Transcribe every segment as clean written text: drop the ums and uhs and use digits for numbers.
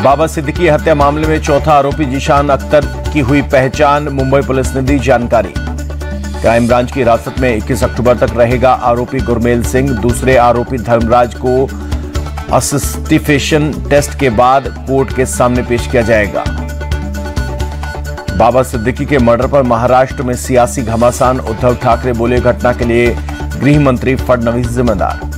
बाबा सिद्दीकी हत्या मामले में चौथा आरोपी जीशान अख्तर की हुई पहचान, मुंबई पुलिस ने दी जानकारी। क्राइम ब्रांच की हिरासत में 21 अक्टूबर तक रहेगा आरोपी गुरमेल सिंह। दूसरे आरोपी धर्मराज को असिस्टिफिकेशन टेस्ट के बाद कोर्ट के सामने पेश किया जाएगा। बाबा सिद्दीकी के मर्डर पर महाराष्ट्र में सियासी घमासान, उद्धव ठाकरे बोले घटना के लिए गृह मंत्री फडणवीस जिम्मेदार।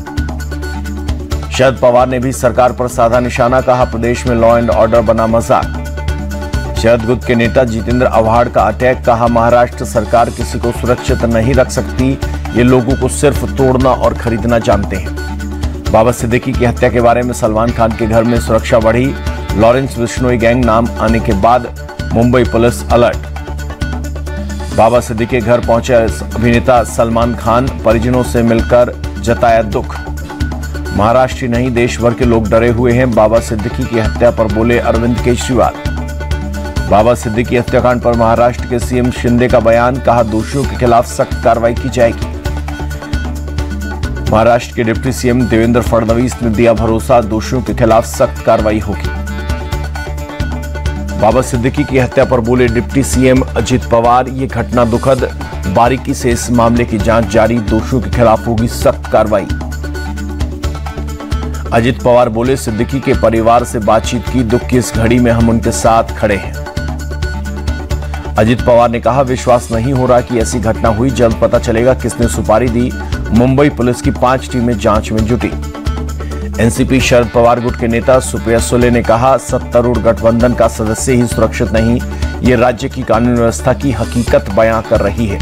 शरद पवार ने भी सरकार पर साधा निशाना, कहा प्रदेश में लॉ एंड ऑर्डर बना मजाक। शरद गुट के नेता जितेंद्र आव्हाड का अटैक, कहा महाराष्ट्र सरकार किसी को सुरक्षित नहीं रख सकती, ये लोगों को सिर्फ तोड़ना और खरीदना जानते हैं। बाबा सिद्दीकी की हत्या के बारे में सलमान खान के घर में सुरक्षा बढ़ी, लॉरेंस बिश्नोई गैंग नाम आने के बाद मुंबई पुलिस अलर्ट। बाबा सिद्दीकी के घर पहुंचे अभिनेता सलमान खान, परिजनों से मिलकर जताया दुख। महाराष्ट्र नहीं देश भर के लोग डरे हुए हैं, बाबा सिद्दीकी की हत्या पर बोले अरविंद केजरीवाल। बाबा सिद्दीकी हत्याकांड पर महाराष्ट्र के सीएम शिंदे का बयान, कहा दोषियों के खिलाफ सख्त कार्रवाई की जाएगी। महाराष्ट्र के डिप्टी सीएम देवेंद्र फडणवीस ने दिया भरोसा, दोषियों के खिलाफ सख्त कार्रवाई होगी। बाबा सिद्दीकी की हत्या पर बोले डिप्टी सीएम अजित पवार, ये घटना दुखद, बारीकी से इस मामले की जांच जारी, दोषियों के खिलाफ होगी सख्त कार्रवाई। अजित पवार बोले सिद्दीकी के परिवार से बातचीत की, दुख की इस घड़ी में हम उनके साथ खड़े हैं। अजित पवार ने कहा विश्वास नहीं हो रहा कि ऐसी घटना हुई, जल्द पता चलेगा किसने सुपारी दी। मुंबई पुलिस की 5 टीमें जांच में जुटी। एनसीपी शरद पवार गुट के नेता सुप्रिया सुले ने कहा सत्तारूढ़ गठबंधन का सदस्य ही सुरक्षित नहीं, ये राज्य की कानून व्यवस्था की हकीकत बयां कर रही है।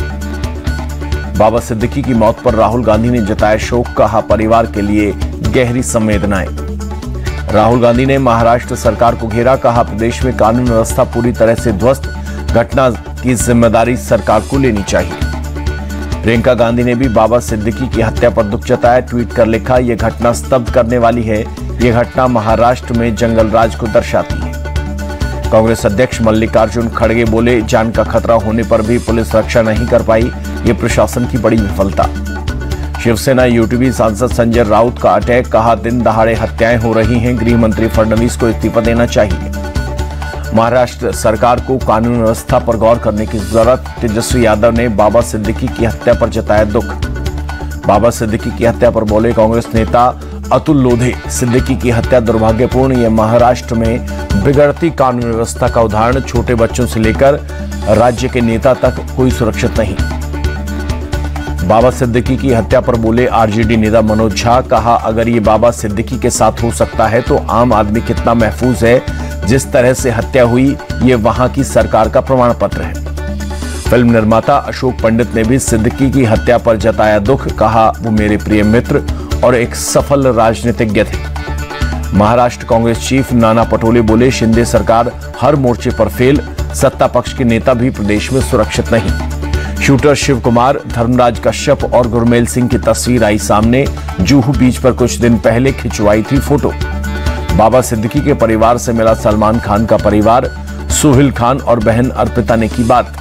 बाबा सिद्दीकी की मौत पर राहुल गांधी ने जताया शोक, कहा परिवार के लिए गहरी संवेदनाएं। राहुल गांधी ने महाराष्ट्र सरकार को घेरा, कहा प्रदेश में कानून व्यवस्था पूरी तरह से ध्वस्त, घटना की जिम्मेदारी सरकार को लेनी चाहिए। प्रियंका गांधी ने भी बाबा सिद्दीकी की हत्या पर दुख जताया, ट्वीट कर लिखा यह घटना स्तब्ध करने वाली है, यह घटना महाराष्ट्र में जंगल राज को दर्शाती है। कांग्रेस अध्यक्ष मल्लिकार्जुन खड़गे बोले जान का खतरा होने पर भी पुलिस रक्षा नहीं कर पाई, ये प्रशासन की बड़ी विफलता। शिवसेना यूटीवी सांसद संजय राउत का अटैक, कहा दिन दहाड़े हत्याएं हो रही हैं, गृह मंत्री फडणवीस को इस्तीफा देना चाहिए। महाराष्ट्र सरकार को कानून व्यवस्था पर गौर करने की जरूरत, तेजस्वी यादव ने बाबा सिद्दीकी की हत्या पर जताया दुख। बाबा सिद्दीकी की हत्या पर बोले कांग्रेस नेता अतुल लोधे, सिद्दीकी की हत्या दुर्भाग्यपूर्ण, यह महाराष्ट्र में बिगड़ती कानून व्यवस्था का उदाहरण, छोटे बच्चों से लेकर राज्य के नेता तक कोई सुरक्षित नहीं। बाबा सिद्दीकी की हत्या पर बोले आरजेडी नेता मनोज झा, कहा अगर ये बाबा सिद्दीकी के साथ हो सकता है तो आम आदमी कितना महफूज है, जिस तरह से हत्या हुई ये वहां की सरकार का प्रमाण पत्र है। फिल्म निर्माता अशोक पंडित ने भी सिद्दीकी की हत्या पर जताया दुख, कहा वो मेरे प्रिय मित्र और एक सफल राजनीतिज्ञ थे। महाराष्ट्र कांग्रेस चीफ नाना पटोले बोले शिंदे सरकार हर मोर्चे पर फेल, सत्ता पक्ष के नेता भी प्रदेश में सुरक्षित नहीं। शूटर शिव कुमार, धर्मराज कश्यप और गुरमेल सिंह की तस्वीर आई सामने, जूहू बीच पर कुछ दिन पहले खिंचवाई थी फोटो। बाबा सिद्दीकी के परिवार से मिला सलमान खान का परिवार, सोहेल खान और बहन अर्पिता ने की बात।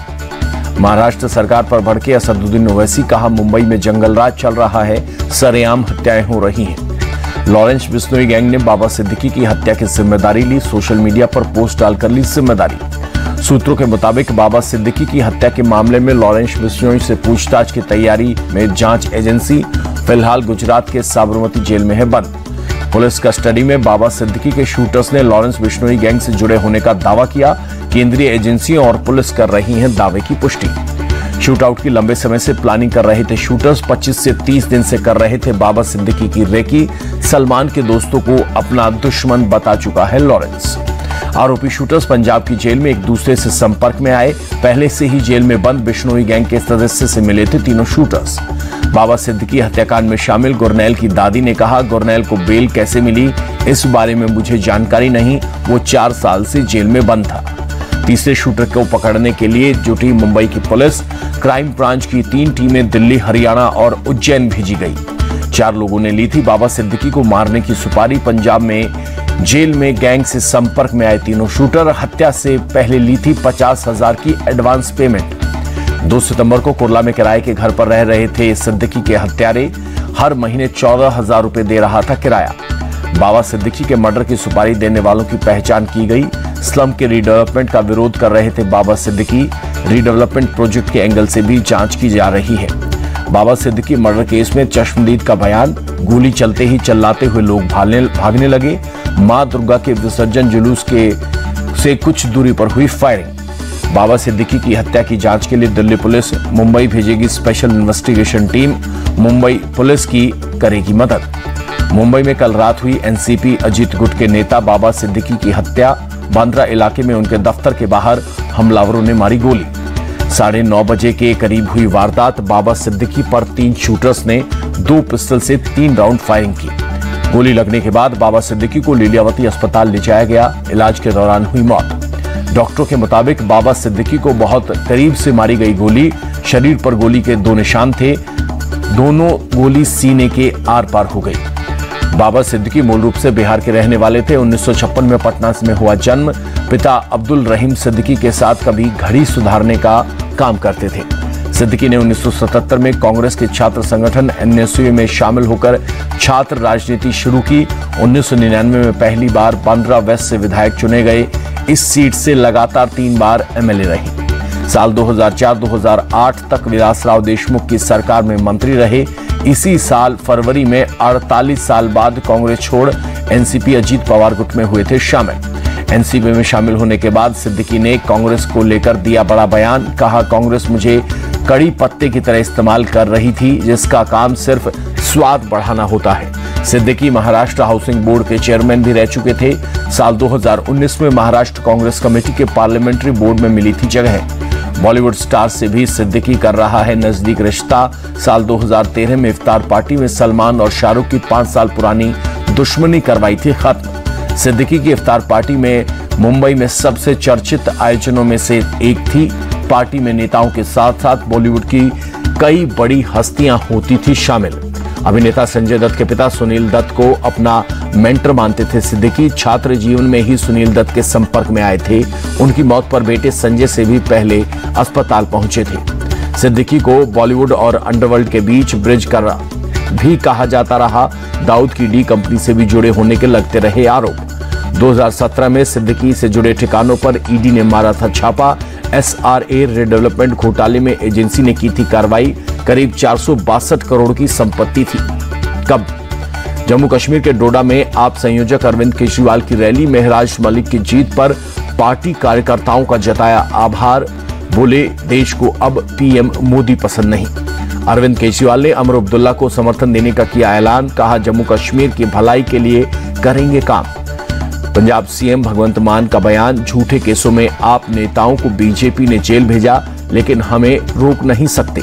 महाराष्ट्र सरकार पर भड़के असदुद्दीन ओवैसी, कहा मुंबई में जंगल राज चल रहा है, सरेआम हत्याएं हो रही हैं। लॉरेंस बिश्नोई गैंग ने बाबा सिद्दीकी की हत्या की जिम्मेदारी ली, सोशल मीडिया पर पोस्ट डालकर ली जिम्मेदारी। सूत्रों के मुताबिक बाबा सिद्दीकी की हत्या के मामले में लॉरेंस बिश्नोई से पूछताछ की तैयारी में जांच एजेंसी फिलहाल गुजरात के साबरमती जेल में है बंद। पुलिस कस्टडी में बाबा सिद्दीकी के शूटर्स ने लॉरेंस बिश्नोई गैंग से जुड़े होने का दावा किया। केंद्रीय एजेंसियों और पुलिस कर रही हैं दावे की पुष्टि। शूटआउट की लंबे समय से प्लानिंग कर रहे थे शूटर्स, 25 से 30 दिन से कर रहे थे बाबा सिद्दीकी की रेकी। सलमान के दोस्तों को अपना दुश्मन बता चुका है लॉरेंस। आरोपी शूटर्स पंजाब की जेल में एक दूसरे से संपर्क में आए। पहले से ही जेल में बंद बिश्नोई गैंग के सदस्य से मिले थे तीनों शूटर्स। बाबा सिद्दीकी हत्याकांड में शामिल गुरनैल की दादी ने कहा गुरनैल को बेल कैसे मिली इस बारे में मुझे जानकारी नहीं, वो 4 साल से जेल में बंद था। तीसरे शूटर को पकड़ने के लिए जुटी मुंबई की पुलिस। क्राइम ब्रांच की 3 टीमें दिल्ली, हरियाणा और उज्जैन भेजी गई। 4 लोगों ने ली थी बाबा सिद्दीकी को मारने की सुपारी। पंजाब में जेल में गैंग से संपर्क में आए तीनों शूटर। हत्या से पहले ली थी 50,000 की एडवांस पेमेंट। 2 सितंबर को कुर्ला में किराए के घर पर रह रहे थे सिद्दीकी के हत्यारे। हर महीने 14,000 रुपए दे रहा था किराया। बाबा सिद्दीकी के मर्डर की सुपारी देने वालों की पहचान की गई। स्लम के रीडेवलपमेंट का विरोध कर रहे थे बाबा सिद्दीकी। रीडेवलपमेंट प्रोजेक्ट के एंगल से भी जांच की जा रही है। बाबा सिद्दीकी मर्डर केस में चश्मदीद का बयान, गोली चलते ही चिल्लाते हुए लोग भागने लगे। मां दुर्गा के विसर्जन जुलूस से कुछ दूरी पर हुई फायरिंग। बाबा सिद्दीकी की हत्या की जांच के लिए दिल्ली पुलिस मुंबई भेजेगी special investigation team. Mumbai police की करेगी मदद। मुंबई में कल रात हुई एनसीपी अजीत गुट के नेता बाबा सिद्दीकी की हत्या। बांद्रा इलाके में उनके दफ्तर के बाहर हमलावरों ने मारी गोली। 9:30 बजे के करीब हुई वारदात। बाबा सिद्दीकी पर 3 शूटर्स ने 2 पिस्टल से 3 राउंड फायरिंग की। गोली लगने के बाद बाबा सिद्दीकी को लीलावती अस्पताल ले जाया गया। इलाज के दौरान हुई मौत। डॉक्टरों के मुताबिक बाबा सिद्दीकी को बहुत करीब से मारी गई गोली। शरीर पर गोली के 2 निशान थे। दोनों गोली सीने के आर पार हो गई। बाबा सिद्दीकी मूल रूप से बिहार के रहने वाले थे। 1956 में पटना में हुआ जन्म। पिता अब्दुल रहीम सिद्दीकी के साथ कभी घड़ी सुधारने का काम करते थे। सिद्दीकी ने 1977 में कांग्रेस के छात्र संगठन एनएसयू में शामिल होकर छात्र राजनीति शुरू की। 1999 में पहली बार बांद्रा वेस्ट से विधायक चुने गए। इस सीट से लगातार 3 बार एमएलए रहे। साल 2004-2008 तक विलासराव देशमुख की सरकार में मंत्री रहे। इसी साल फरवरी में 48 साल बाद कांग्रेस छोड़ एनसीपी अजीत पवार गुट में हुए थे शामिल। एनसीपी में शामिल होने के बाद सिद्दीकी ने कांग्रेस को लेकर दिया बड़ा बयान। कहा, कांग्रेस मुझे कड़ी पत्ते की तरह इस्तेमाल कर रही थी, जिसका काम सिर्फ स्वाद बढ़ाना होता है। सिद्दीकी महाराष्ट्र हाउसिंग बोर्ड के चेयरमैन भी रह चुके थे। साल 2019 में महाराष्ट्र कांग्रेस कमेटी के पार्लियामेंट्री बोर्ड में मिली थी जगह। बॉलीवुड स्टार से भी सिद्दीकी कर रहा है नजदीक रिश्ता। साल 2013 में इफ्तार पार्टी में सलमान और शाहरुख की 5 साल पुरानी दुश्मनी करवाई थी खत्म। सिद्दीकी की इफ्तार पार्टी में मुंबई में सबसे चर्चित आयोजनों में से एक थी। पार्टी में नेताओं के साथ साथ बॉलीवुड की कई बड़ी हस्तियां होती थी शामिल। अभिनेता संजय दत्त के पिता सुनील दत्त को अपना मेंटर मानते थे सिद्दीकी। छात्र जीवन में ही सुनील दत्त के संपर्क में आए थे। उनकी मौत पर बेटे संजय से भी पहले अस्पताल पहुंचे थे। सिद्दीकी को बॉलीवुड और अंडरवर्ल्ड के बीच ब्रिज कर भी कहा जाता रहा। दाऊद की डी कंपनी से भी जुड़े होने के लगते रहे आरोप। 2017 में सिद्दीकी से जुड़े ठिकानों पर ईडी ने मारा था छापा। एसआरए रीडेवलपमेंट घोटाले में एजेंसी ने की थी कार्रवाई। करीब 462 करोड़ की संपत्ति थी। कब? जम्मू कश्मीर के डोडा में आप संयोजक अरविंद केजरीवाल की रैली। मेहराज मलिक की जीत पर पार्टी कार्यकर्ताओं का जताया आभार। बोले, देश को अब पीएम मोदी पसंद नहीं। अरविंद केजरीवाल ने अमर अब्दुल्ला को समर्थन देने का किया ऐलान। कहा, जम्मू कश्मीर की भलाई के लिए करेंगे काम। पंजाब सीएम भगवंत मान का बयान, झूठे केसों में आप नेताओं को बीजेपी ने जेल भेजा, लेकिन हमें रोक नहीं सकते।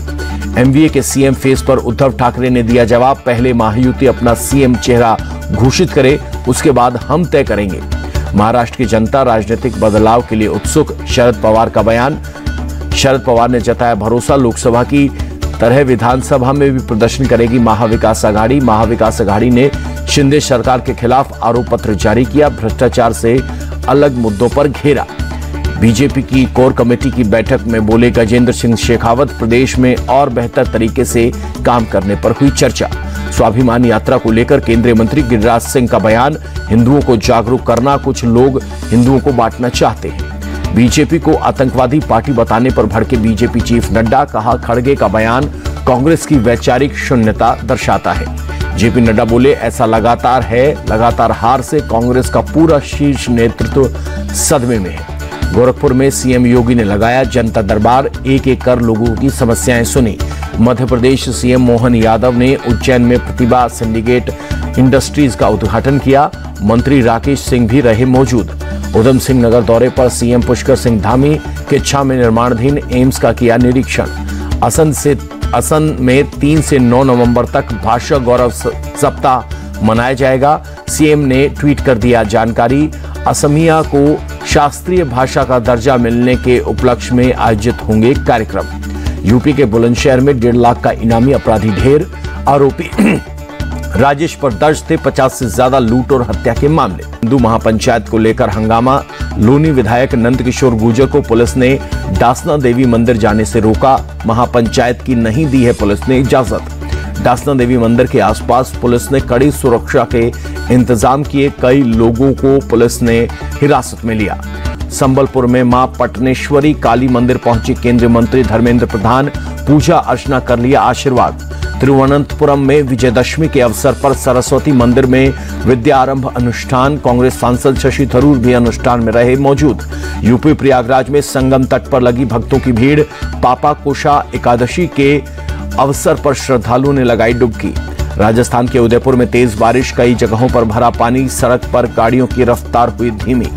एमवीए के सीएम फेस पर उद्धव ठाकरे ने दिया जवाब, पहले महायुति अपना सीएम चेहरा घोषित करे, उसके बाद हम तय करेंगे। महाराष्ट्र की जनता राजनीतिक बदलाव के लिए उत्सुक, शरद पवार का बयान। शरद पवार ने जताया भरोसा, लोकसभा की तरह विधानसभा में भी प्रदर्शन करेगी महाविकास आघाड़ी। महाविकास आघाड़ी ने शिंदे सरकार के खिलाफ आरोप पत्र जारी किया। भ्रष्टाचार से अलग मुद्दों पर घेरा। बीजेपी की कोर कमेटी की बैठक में बोले गजेंद्र सिंह शेखावत, प्रदेश में और बेहतर तरीके से काम करने पर हुई चर्चा। स्वाभिमान यात्रा को लेकर केंद्रीय मंत्री गिरिराज सिंह का बयान, हिंदुओं को जागरूक करना, कुछ लोग हिंदुओं को बांटना चाहते हैं। बीजेपी को आतंकवादी पार्टी बताने पर भड़के बीजेपी चीफ नड्डा। कहा, खड़गे का बयान कांग्रेस की वैचारिक शून्यता दर्शाता है। जेपी नड्डा बोले, ऐसा लगातार हार से कांग्रेस का पूरा शीर्ष नेतृत्व सदमे में है। गोरखपुर में सीएम योगी ने लगाया जनता दरबार, एक एक कर लोगों की समस्याएं सुनी। मध्य प्रदेश सीएम मोहन यादव ने उज्जैन में प्रतिभा सिंडिकेट इंडस्ट्रीज का उद्घाटन किया। मंत्री राकेश सिंह भी रहे मौजूद। उधम सिंह नगर दौरे पर सीएम पुष्कर सिंह धामी के इच्छा में निर्माणाधीन एम्स का किया निरीक्षण। असम में 3 से 9 नवंबर तक भाषा गौरव सप्ताह मनाया जाएगा। सीएम ने ट्वीट कर दिया जानकारी। असमिया को शास्त्रीय भाषा का दर्जा मिलने के उपलक्ष्य में आयोजित होंगे कार्यक्रम। यूपी के बुलंदशहर में 1.5 लाख का इनामी अपराधी ढेर। आरोपी राजेश पर दर्ज थे 50 से ज्यादा लूट और हत्या के मामले। हिंदू महापंचायत को लेकर हंगामा। लोनी विधायक नंदकिशोर गुर्जर को पुलिस ने डासना देवी मंदिर जाने से रोका। महापंचायत की नहीं दी है पुलिस ने इजाजत। दासना देवी मंदिर के आसपास पुलिस ने कड़ी सुरक्षा के इंतजाम किए। कई लोगों को पुलिस ने हिरासत में लिया। संबलपुर में मां पटनेश्वरी काली मंदिर पहुंची केंद्रीय मंत्री धर्मेंद्र प्रधान, पूजा अर्चना कर लिया आशीर्वाद। तिरुवनंतपुरम में विजयदशमी के अवसर पर सरस्वती मंदिर में विद्यारंभ अनुष्ठान। कांग्रेस सांसद शशि थरूर भी अनुष्ठान में रहे मौजूद। यूपी प्रयागराज में संगम तट पर लगी भक्तों की भीड़। पापाकोशा एकादशी के अवसर पर श्रद्धालुओं ने लगाई डुबकी। राजस्थान के उदयपुर में तेज बारिश, कई जगहों पर भरा पानी, सड़क पर गाड़ियों की रफ्तार हुई धीमी।